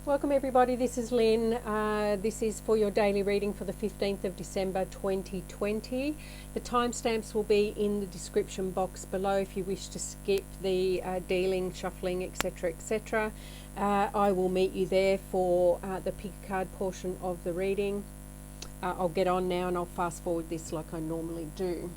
Welcome everybody, this is Lynn. This is for your daily reading for the 15th of December 2020. The timestamps will be in the description box below if you wish to skip the dealing, shuffling, etc. etc. I will meet you there for the pick a card portion of the reading. I'll get on now and I'll fast forward this like I normally do.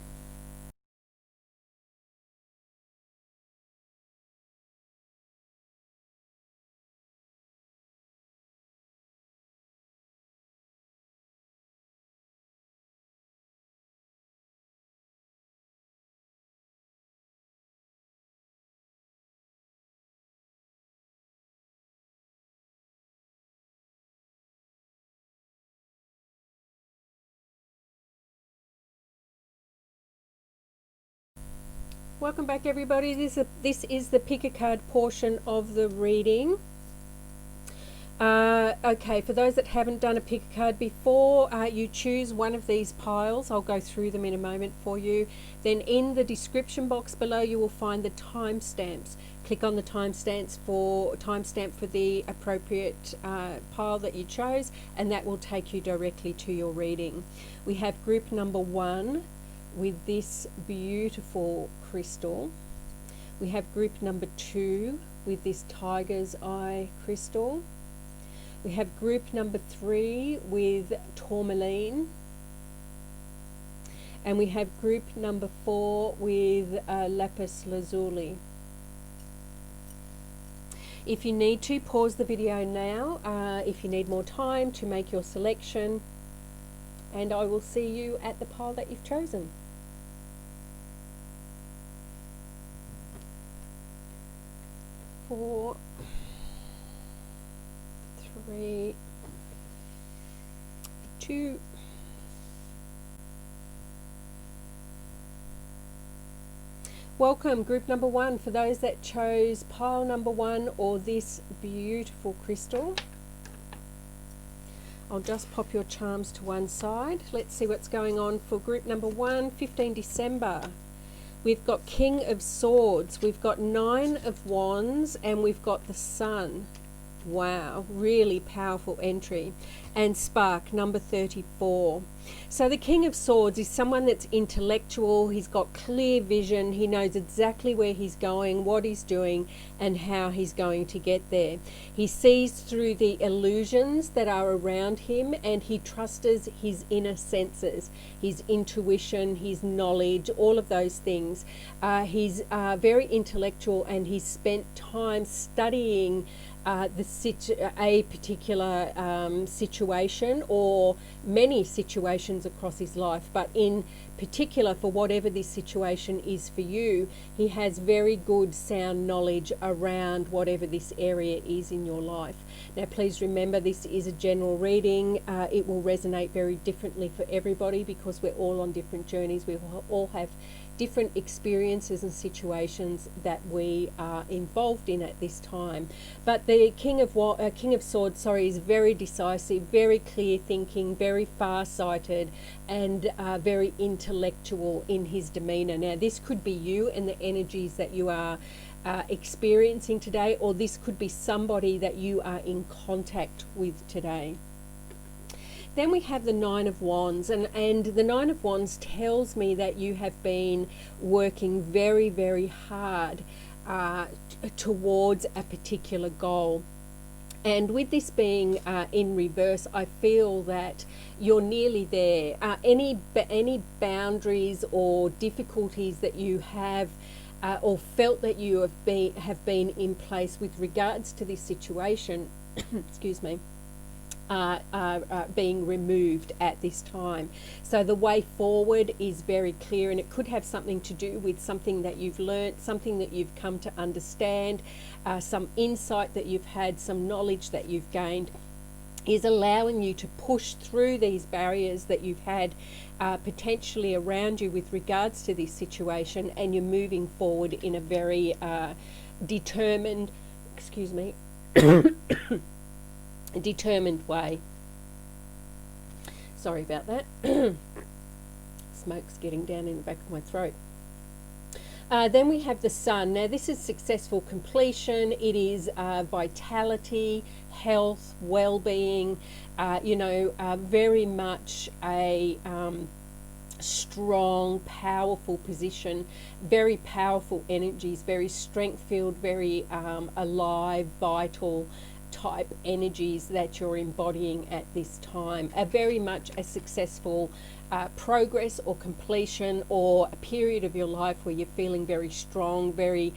Welcome back everybody. This is the pick a card portion of the reading. Okay, for those that haven't done a pick a card before, you choose one of these piles. I'll go through them in a moment for you. Then in the description box below you will find the timestamps. Click on the timestamp for the appropriate pile that you chose, and that will take you directly to your reading. We have group number 1 with this beautiful crystal. We have group number 2 with this tiger's eye crystal. We have group number 3 with tourmaline. And we have group number 4 with lapis lazuli. If you need to, pause the video now if you need more time to make your selection, and I will see you at the pile that you've chosen. 4, 3, 2, welcome group number 1. For those that chose pile number 1 or this beautiful crystal, I'll just pop your charms to one side. Let's see what's going on for group number 1, 15 December. We've got King of Swords, we've got 9 of Wands, and we've got the Sun. Wow, really powerful entry. And Spark, number 34. So the King of Swords is someone that's intellectual, he's got clear vision, he knows exactly where he's going, what he's doing, and how he's going to get there. He sees through the illusions that are around him, and he trusts his inner senses, his intuition, his knowledge, all of those things. He's very intellectual, and he's spent time studying a particular situation, or many situations across his life, but in particular for whatever this situation is for you, he has very good sound knowledge around whatever this area is in your life. Now please remember, this is a general reading. It will resonate very differently for everybody because we're all on different journeys. We all have different experiences and situations that we are involved in at this time. But the King of Swords, is very decisive, very clear thinking, very far-sighted, and very intellectual in his demeanor. Now this could be you and the energies that you are experiencing today, or this could be somebody that you are in contact with today. Then we have the 9 of Wands, and the 9 of Wands tells me that you have been working very, very hard towards a particular goal. And with this being in reverse, I feel that you're nearly there. Any boundaries or difficulties that you have or felt that you have been in place with regards to this situation, excuse me, are being removed at this time. So the way forward is very clear, and it could have something to do with something that you've learnt, something that you've come to understand, some insight that you've had, some knowledge that you've gained, is allowing you to push through these barriers that you've had potentially around you with regards to this situation, and you're moving forward in a very determined, excuse me, determined way. Sorry about that. Smoke's getting down in the back of my throat. Then we have the Sun. Now, this is successful completion. It is vitality, health, well-being. Very much a strong, powerful position. Very powerful energies. Very strength-filled. Very alive, vital type energies that you're embodying at this time. Very much a successful progress or completion, or a period of your life where you're feeling very strong, very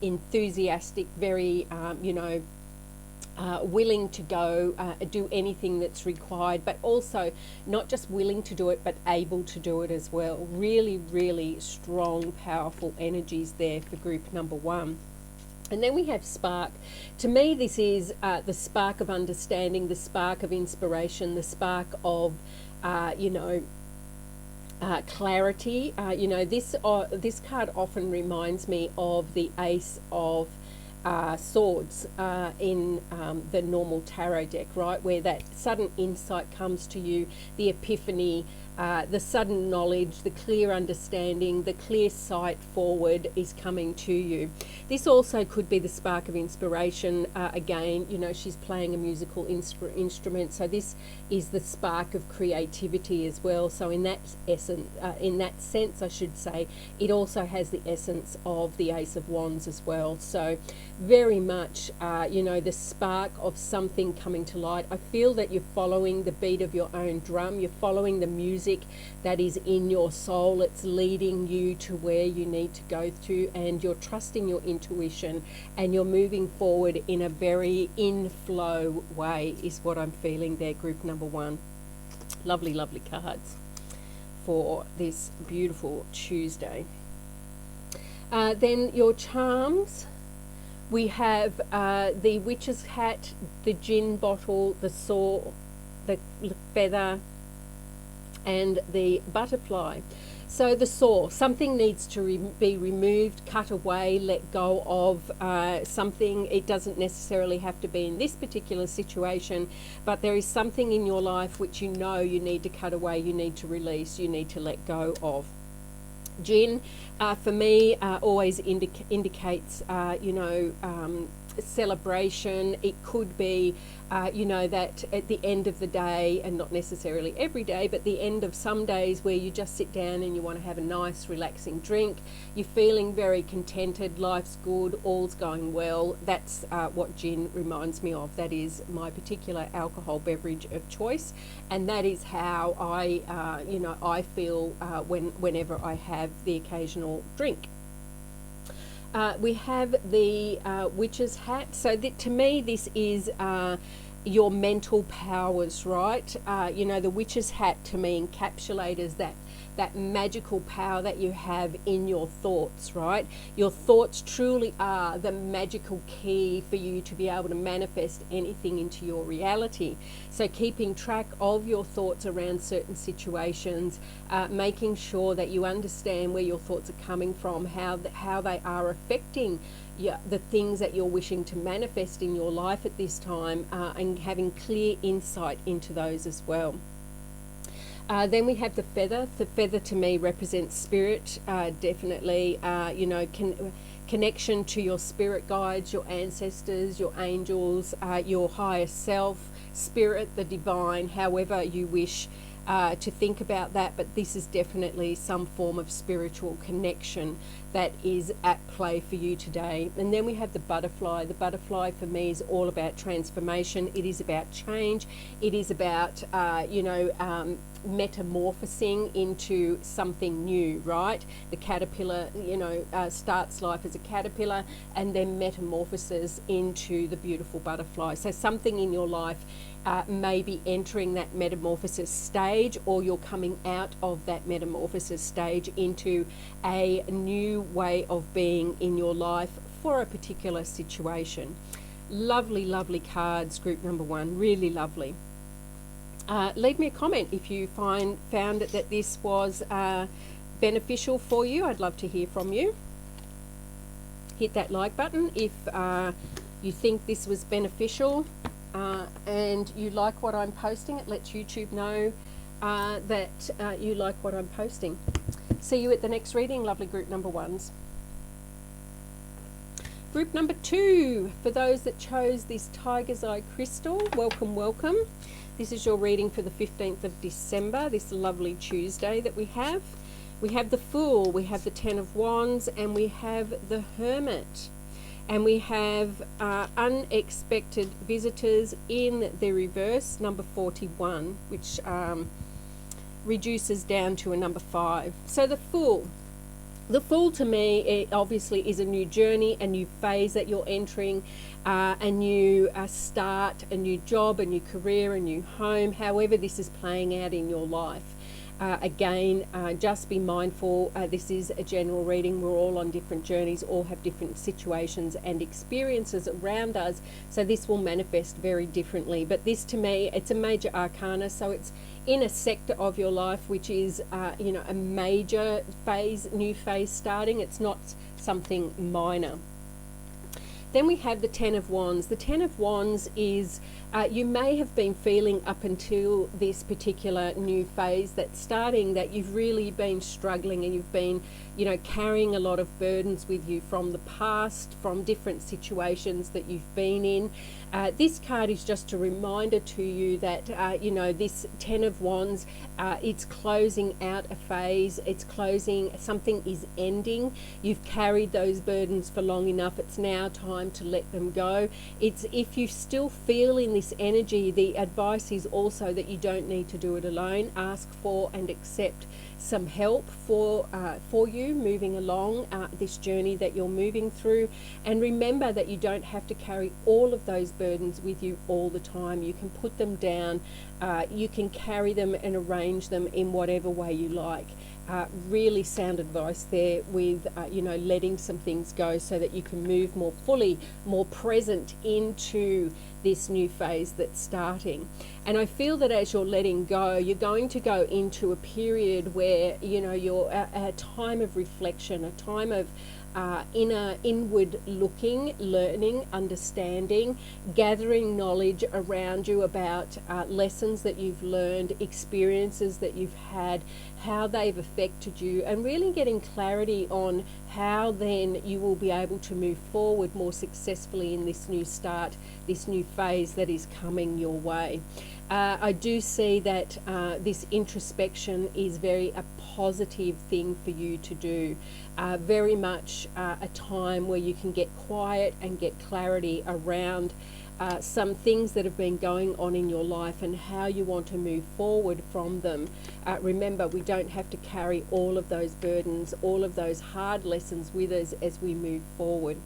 enthusiastic, very willing to go do anything that's required, but also not just willing to do it, but able to do it as well. Really, really strong, powerful energies there for group number 1. And then we have spark. To me, this is the spark of understanding, the spark of inspiration, the spark of, clarity. This card often reminds me of the Ace of Swords in the normal tarot deck, right? Where that sudden insight comes to you, the epiphany, the sudden knowledge, the clear understanding, the clear sight forward is coming to you. This also could be the spark of inspiration. Again, she's playing a musical instrument, so this is the spark of creativity as well. So in that sense, I should say, it also has the essence of the Ace of Wands as well. So very much, the spark of something coming to light. I feel that you're following the beat of your own drum. You're following the music that is in your soul. It's leading you to where you need to go to, and you're trusting your intuition, and you're moving forward in a very in-flow way is what I'm feeling there, group number 1. Lovely, lovely cards for this beautiful Tuesday. Then your charms. We have the witch's hat, the gin bottle, the saw, the feather, and the butterfly. So the saw, something needs to be removed, cut away, let go of something. It doesn't necessarily have to be in this particular situation, but there is something in your life which you need to cut away, you need to release, you need to let go of. Gin, for me, always indicates, celebration. It could be, that at the end of the day, and not necessarily every day, but the end of some days where you just sit down and you want to have a nice, relaxing drink. You're feeling very contented, life's good, all's going well. That's what gin reminds me of. That is my particular alcohol beverage of choice, and that is how I feel whenever I have the occasional drink. We have the witch's hat. So to me, this is your mental powers, right? The witch's hat to me encapsulates that magical power that you have in your thoughts, right? Your thoughts truly are the magical key for you to be able to manifest anything into your reality. So keeping track of your thoughts around certain situations, making sure that you understand where your thoughts are coming from, how they are affecting the things that you're wishing to manifest in your life at this time, and having clear insight into those as well. Then we have the feather. The feather to me represents spirit, definitely, connection to your spirit guides, your ancestors, your angels, your higher self, spirit, the divine, however you wish to think about that. But this is definitely some form of spiritual connection that is at play for you today. And then we have the butterfly. The butterfly for me is all about transformation. It is about change. It is about, metamorphosing into something new, right? The caterpillar, starts life as a caterpillar and then metamorphoses into the beautiful butterfly. So something in your life may be entering that metamorphosis stage, or you're coming out of that metamorphosis stage into a new way of being in your life for a particular situation. Lovely, lovely cards, group number 1. Really lovely. Leave me a comment if you found that this was beneficial for you. I'd love to hear from you. Hit that like button if you think this was beneficial and you like what I'm posting. It lets YouTube know that you like what I'm posting. See you at the next reading, lovely group number 1s. Group number 2, for those that chose this Tiger's Eye crystal, welcome, welcome. This is your reading for the 15th of December, this lovely Tuesday that we have. We have the Fool, we have the Ten of Wands, and we have the Hermit. And we have unexpected visitors in the reverse, number 41, which reduces down to a number 5. So the Fool. The Fool to me, it obviously is a new journey, a new phase that you're entering, a new start, a new job, a new career, a new home, however this is playing out in your life. Again, just be mindful, this is a general reading. We're all on different journeys, all have different situations and experiences around us, so this will manifest very differently. But this to me, it's a major arcana, so it's in a sector of your life which is a major phase, new phase starting. It's not something minor. Then we have the Ten of Wands. The Ten of Wands is, you may have been feeling up until this particular new phase that's starting that you've really been struggling, and you've been, carrying a lot of burdens with you from the past, from different situations that you've been in. This card is just a reminder to you that, this Ten of Wands, it's closing out a phase, it's closing, something is ending. You've carried those burdens for long enough, it's now time to let them go. It's, if you still feel in this energy, the advice is also that you don't need to do it alone. Ask for and accept some help for you moving along this journey that you're moving through. And remember that you don't have to carry all of those burdens with you all the time. You can put them down, you can carry them and arrange them in whatever way you like. Really sound advice there with letting some things go so that you can move more fully, more present into this new phase that's starting. And I feel that as you're letting go, you're going to go into a period where you're a time of reflection, a time of inward looking, learning, understanding, gathering knowledge around you about lessons that you've learned, experiences that you've had, how they've affected you, and really getting clarity on how then you will be able to move forward more successfully in this new start, this new phase that is coming your way. I do see that this introspection is very a positive thing for you to do. Very much a time where you can get quiet and get clarity around some things that have been going on in your life and how you want to move forward from them. Remember, we don't have to carry all of those burdens, all of those hard lessons with us as we move forward.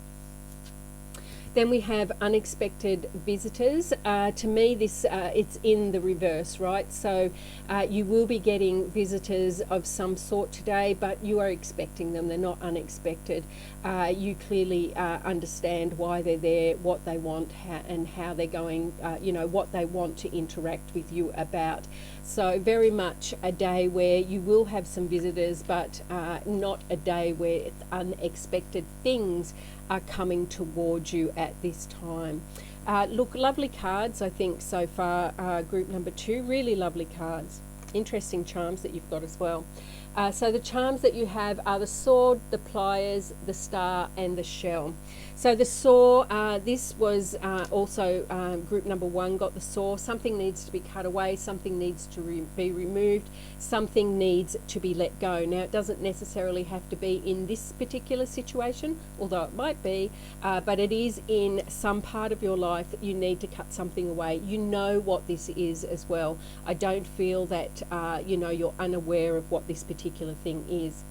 Then we have unexpected visitors. To me, this it's in the reverse, right? So you will be getting visitors of some sort today, but you are expecting them. They're not unexpected. You clearly understand why they're there, what they want, and how they're going, what they want to interact with you about. So very much a day where you will have some visitors, but not a day where unexpected things are coming towards you at this time. Look, lovely cards, I think, so far, group number 2. Really lovely cards. Interesting charms that you've got as well. So the charms that you have are the Sword, the Pliers, the Star, and the Shell. So the Saw, this was also group number 1 got the Saw. Something needs to be cut away, something needs to be removed, something needs to be let go. Now, it doesn't necessarily have to be in this particular situation, although it might be, but it is in some part of your life that you need to cut something away. You know what this is as well. I don't feel that you're unaware of what this particular thing is.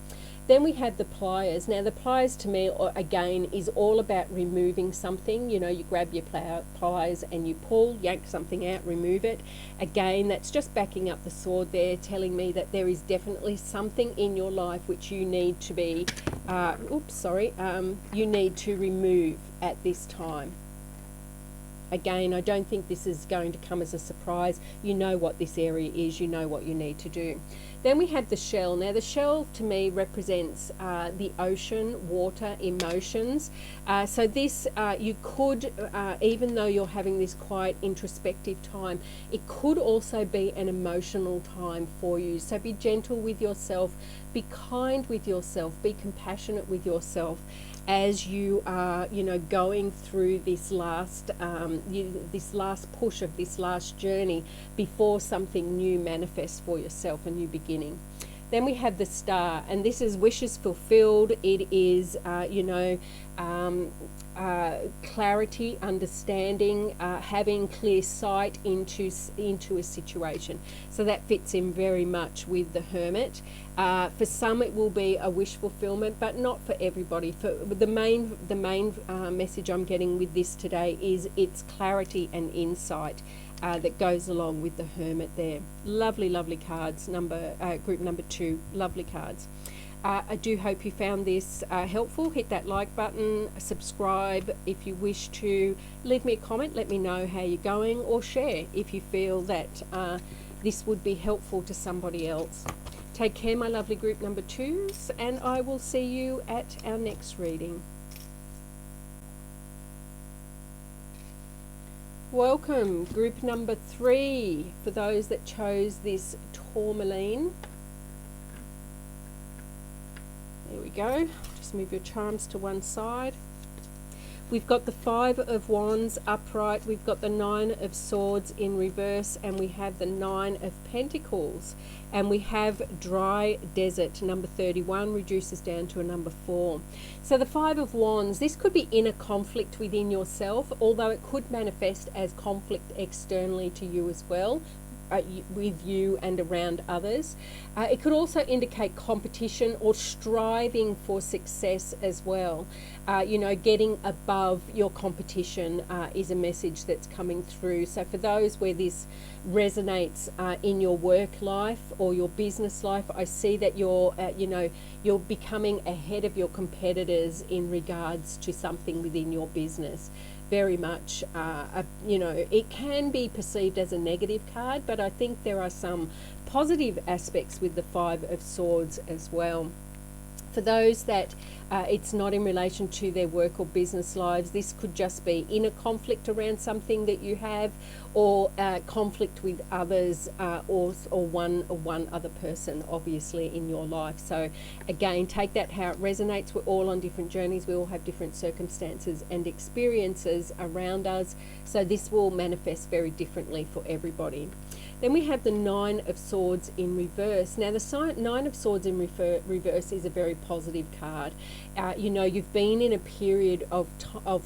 Then we have the pliers. Now the pliers to me, again, is all about removing something. You grab your pliers and you pull, yank something out, remove it. Again, that's just backing up the sword there, telling me that there is definitely something in your life which you need to be, you need to remove at this time. Again, I don't think this is going to come as a surprise. You know what this area is, you know what you need to do. Then we have the shell. Now the shell to me represents the ocean, water, emotions. So this, you could, even though you're having this quite introspective time, it could also be an emotional time for you. So be gentle with yourself, be kind with yourself, be compassionate with yourself. as you are, going through this last push of this last journey before something new manifests for yourself, a new beginning. Then we have the Star, and this is wishes fulfilled. It is, clarity, understanding, having clear sight into a situation. So that fits in very much with the Hermit. For some, it will be a wish fulfillment, but not for everybody. For the main message I'm getting with this today is it's clarity and insight. That goes along with the Hermit there. Lovely, lovely cards. Group number 2. Lovely cards. I do hope you found this helpful. Hit that like button, subscribe if you wish to, leave me a comment, let me know how you're going, or share if you feel that this would be helpful to somebody else. Take care, my lovely group number 2s, and I will see you at our next reading. Welcome, group number 3, for those that chose this tourmaline. There we go. Just move your charms to one side. We've got the 5 of Wands upright, we've got the 9 of Swords in reverse, and we have the 9 of Pentacles. And we have Dry Desert, number 31, reduces down to a number 4. So the 5 of Wands, this could be inner conflict within yourself, although it could manifest as conflict externally to you as well. With you and around others. It could also indicate competition or striving for success as well. Getting above your competition is a message that's coming through. So for those where this resonates in your work life or your business life, I see that you're becoming ahead of your competitors in regards to something within your business. Very much, it can be perceived as a negative card, but I think there are some positive aspects with the 5 of Swords as well. For those that it's not in relation to their work or business lives, this could just be inner conflict around something that you have, or conflict with others, or one other person, obviously, in your life. So again, take that how it resonates. We're all on different journeys. We all have different circumstances and experiences around us. So this will manifest very differently for everybody. Then we have the 9 of Swords in reverse. Now, the 9 of Swords in reverse is a very positive card. You've been in a period of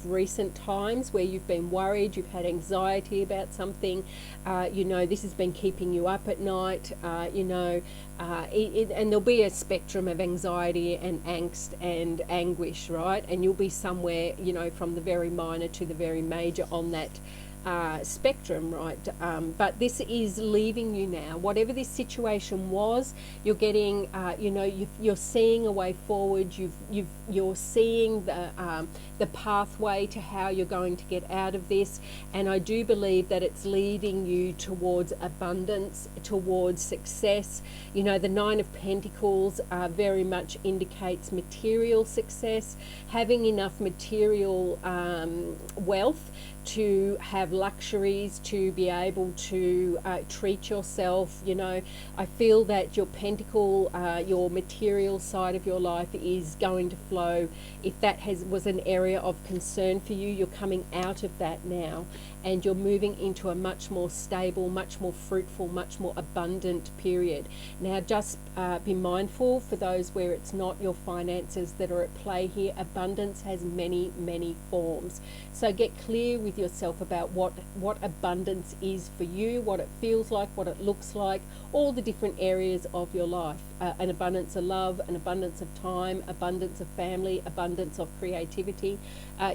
recent times where you've been worried, you've had anxiety about something. This has been keeping you up at night. And there'll be a spectrum of anxiety and angst and anguish, right? And you'll be somewhere, from the very minor to the very major on that spectrum, right? But this is leaving you now. Whatever this situation was, you're getting, you're seeing a way forward. You're seeing the pathway to how you're going to get out of this. And I do believe that it's leading you towards abundance, towards success. The 9 of Pentacles very much indicates material success, having enough material wealth to have luxuries, to be able to treat yourself. I feel that your pentacle, your material side of your life is going to flow. If that was an area of concern for you, you're coming out of that now, and you're moving into a much more stable, much more fruitful, much more abundant period. Now, just be mindful for those where it's not your finances that are at play here. Abundance has many, many forms. So get clear with yourself about what abundance is for you, what it feels like, what it looks like, all the different areas of your life. An abundance of love, an abundance of time, abundance of family, abundance of creativity.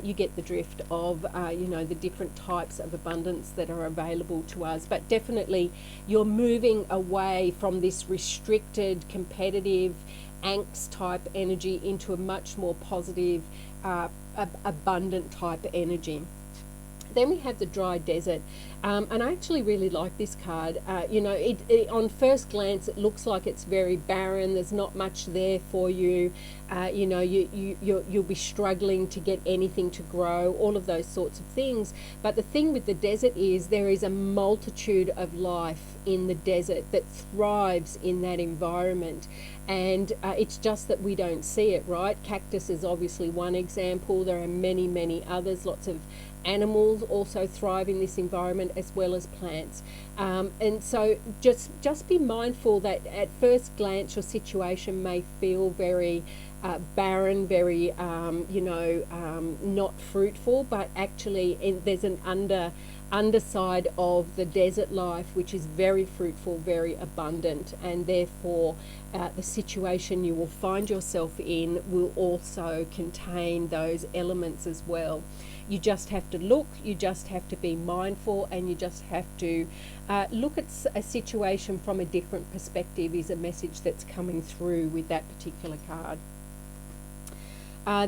You get the drift of, the different types of abundance that are available to us. But definitely you're moving away from this restricted, competitive, angst type energy into a much more positive, abundant type energy. Then we have the dry desert, and I actually really like this card. You know, it on first glance it looks like it's very barren. There's not much there for you. You know, you'll be struggling to get anything to grow, all of those sorts of things. But the thing with the desert is there is a multitude of life in the desert that thrives in that environment, and it's just that we don't see it, right? Cactus is obviously one example. There are many others. Lots of animals also thrive in this environment as well as plants, and so just be mindful that at first glance your situation may feel very barren, very not fruitful, but actually there's an underside of the desert life which is very fruitful, very abundant, and therefore the situation you will find yourself in will also contain those elements as well. You just have to look, you just have to be mindful, and you just have to look at a situation from a different perspective is a message that's coming through with that particular card.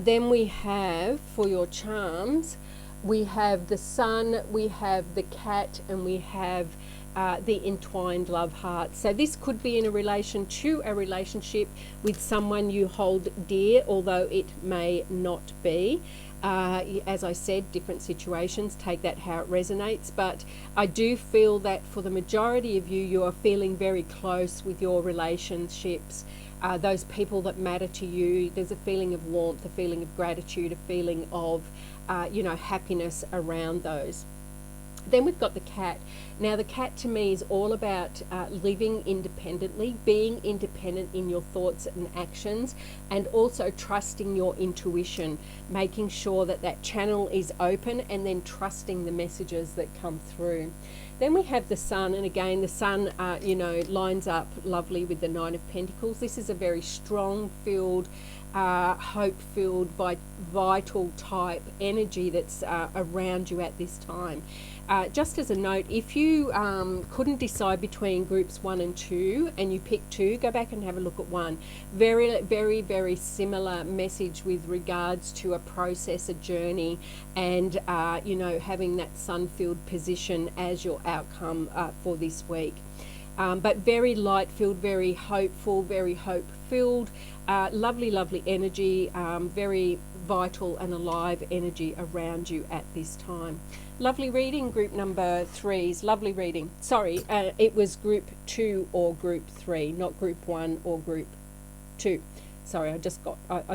Then we have, for your charms, we have the sun, we have the cat, and we have the entwined love heart. So this could be in a relation to a relationship with someone you hold dear, although it may not be. As I said, different situations, take that how it resonates, but I do feel that for the majority of you, you are feeling very close with your relationships, those people that matter to you. There's a feeling of warmth, a feeling of gratitude, a feeling of happiness around those. Then we've got the cat. Now the cat to me is all about living independently, being independent in your thoughts and actions, and also trusting your intuition, making sure that that channel is open, and then trusting the messages that come through. Then we have the sun, and again the sun lines up lovely with the Nine of Pentacles. This is a very strong filled, hope-filled, vital type energy that's around you at this time. Just as a note, if you couldn't decide between groups 1 and 2 and you pick 2, go back and have a look at 1. Very similar message with regards to a process, a journey, and having that sun-filled position as your outcome for this week. But very light-filled, very hopeful, very hope-filled, lovely energy, very vital and alive energy around you at this time. Lovely reading, group number 3's. Lovely reading. Sorry, it was group 2 or group 3, not group 1 or group 2. Sorry, I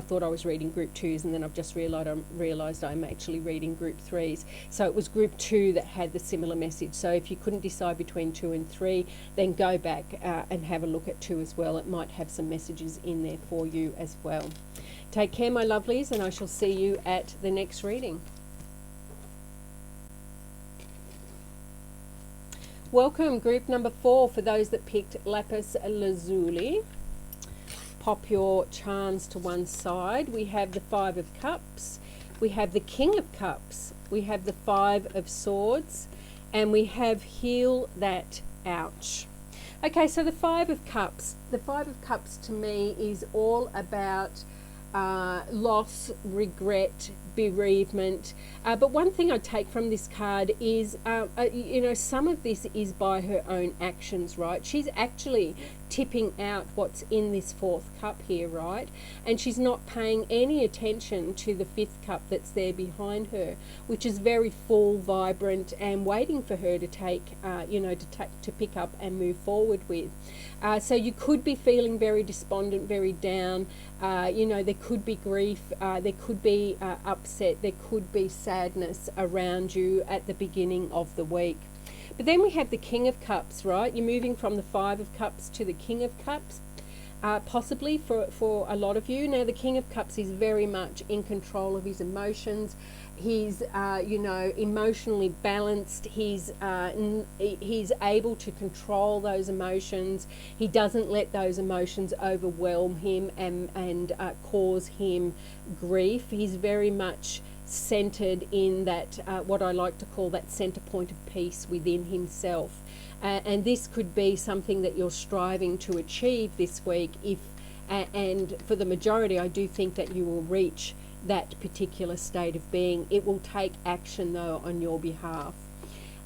thought I was reading group 2's, and then I've just realised I'm actually reading group 3's. So it was group 2 that had the similar message. So if you couldn't decide between 2 and 3, then go back and have a look at 2 as well. It might have some messages in there for you as well. Take care, my lovelies, and I shall see you at the next reading. Welcome, group number 4, for those that picked lapis lazuli. Pop your charms to one side. We have the 5 of Cups, we have the King of Cups, we have the 5 of Swords, and we have Heal That Ouch. Okay, so the 5 of Cups. The 5 of Cups to me is all about loss, regret, bereavement. But one thing I take from this card is, some of this is by her own actions, right? She's actually tipping out what's in this 4th cup here, right? And she's not paying any attention to the 5th cup that's there behind her, which is very full, vibrant, and waiting for her to take, to pick up and move forward with. So you could be feeling very despondent, very down. There could be grief, there could be upset, there could be sadness around you at the beginning of the week. But then we have the King of Cups, right? You're moving from the 5 of Cups to the King of Cups, possibly for a lot of you. Now, the King of Cups is very much in control of his emotions. He's, emotionally balanced. He's able to control those emotions. He doesn't let those emotions overwhelm him and cause him grief. He's very much centered in that, what I like to call that center point of peace within himself. And this could be something that you're striving to achieve this week. And for the majority, I do think that you will reach that particular state of being. It will take action though on your behalf.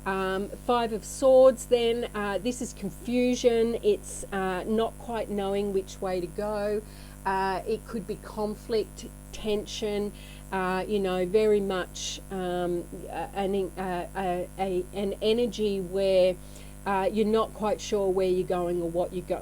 Five of Swords then, this is confusion. It's not quite knowing which way to go. It could be conflict, tension, very much an energy where you're not quite sure where you're going or what you go,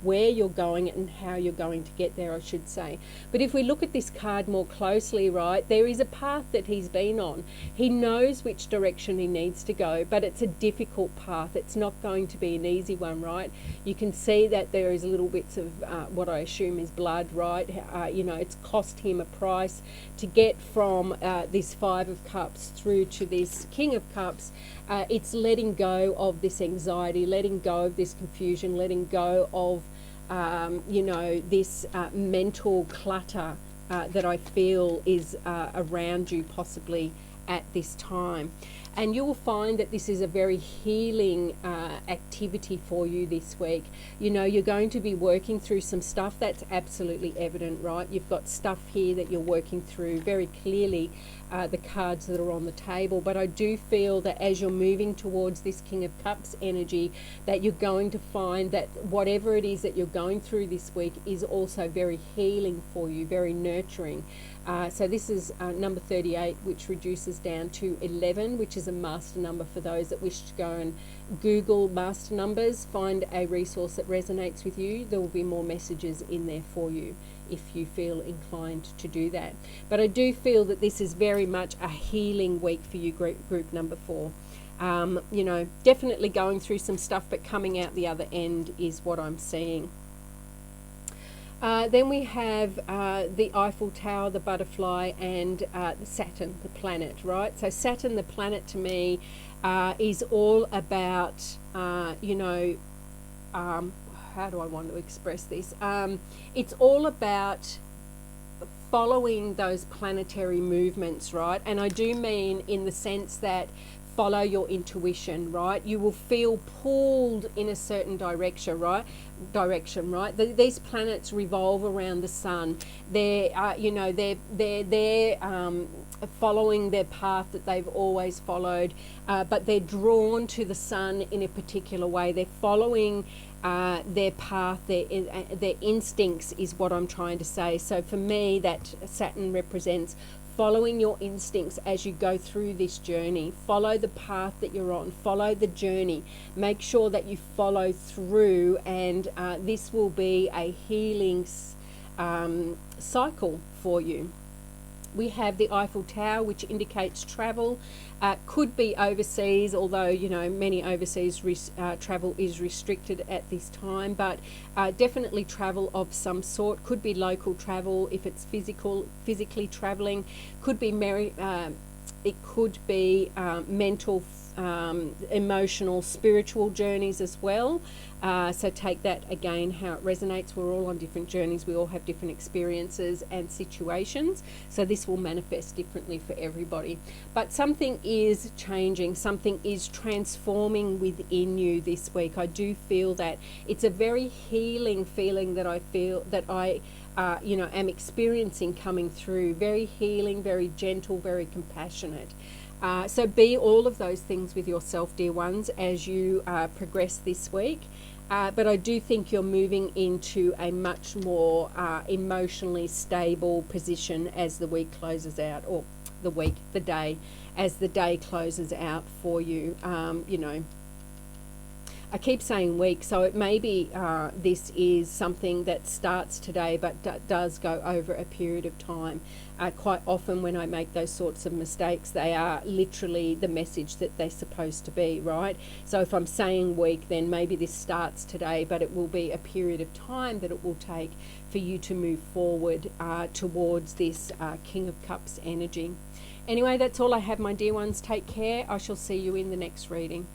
where you're going and how you're going to get there, I should say. But if we look at this card more closely, right, there is a path that he's been on. He knows which direction he needs to go, but it's a difficult path. It's not going to be an easy one, right? You can see that there is little bits of what I assume is blood, right? It's cost him a price to get from this Five of Cups through to this King of Cups. It's letting go of this anxiety, letting go of this confusion, letting go of this mental clutter that I feel is around you possibly at this time. And you will find that this is a very healing activity for you this week. You're going to be working through some stuff that's absolutely evident, right? You've got stuff here that you're working through very clearly, the cards that are on the table. But I do feel that as you're moving towards this King of Cups energy, that you're going to find that whatever it is that you're going through this week is also very healing for you, very nurturing. So this is number 38, which reduces down to 11, which is a master number for those that wish to go and Google master numbers, find a resource that resonates with you. There will be more messages in there for you if you feel inclined to do that. But I do feel that this is very much a healing week for you, group number 4. Definitely going through some stuff, but coming out the other end is what I'm seeing. Then we have the Eiffel Tower, the butterfly, and Saturn, the planet, right? So Saturn, the planet, to me, is all about, how do I want to express this? It's all about following those planetary movements, right? And I do mean in the sense that follow your intuition, right? You will feel pulled in a certain direction, right? These planets revolve around the sun. They're following their path that they've always followed, but they're drawn to the sun in a particular way. They're following their path, their instincts is what I'm trying to say. So for me, that Saturn represents following your instincts as you go through this journey. Follow the path that you're on. Follow the journey. Make sure that you follow through, and this will be a healing cycle for you. We have the Eiffel Tower, which indicates travel. Could be overseas, although many overseas travel is restricted at this time, but definitely travel of some sort. Could be local travel if it's physically traveling. Could be it could be mental, emotional, spiritual journeys as well. So take that again, how it resonates. We're all on different journeys. We all have different experiences and situations. So this will manifest differently for everybody. But something is changing. Something is transforming within you this week. I do feel that it's a very healing feeling that I feel that I am experiencing coming through. Very healing, very gentle, very compassionate. So be all of those things with yourself, dear ones, as you progress this week. But I do think you're moving into a much more emotionally stable position as the week closes out, or the day, as the day closes out for you. I keep saying week, so it may be this is something that starts today but does go over a period of time. Quite often when I make those sorts of mistakes, they are literally the message that they're supposed to be, right? So if I'm saying week, then maybe this starts today, but it will be a period of time that it will take for you to move forward towards this King of Cups energy. Anyway, that's all I have, my dear ones. Take care. I shall see you in the next reading.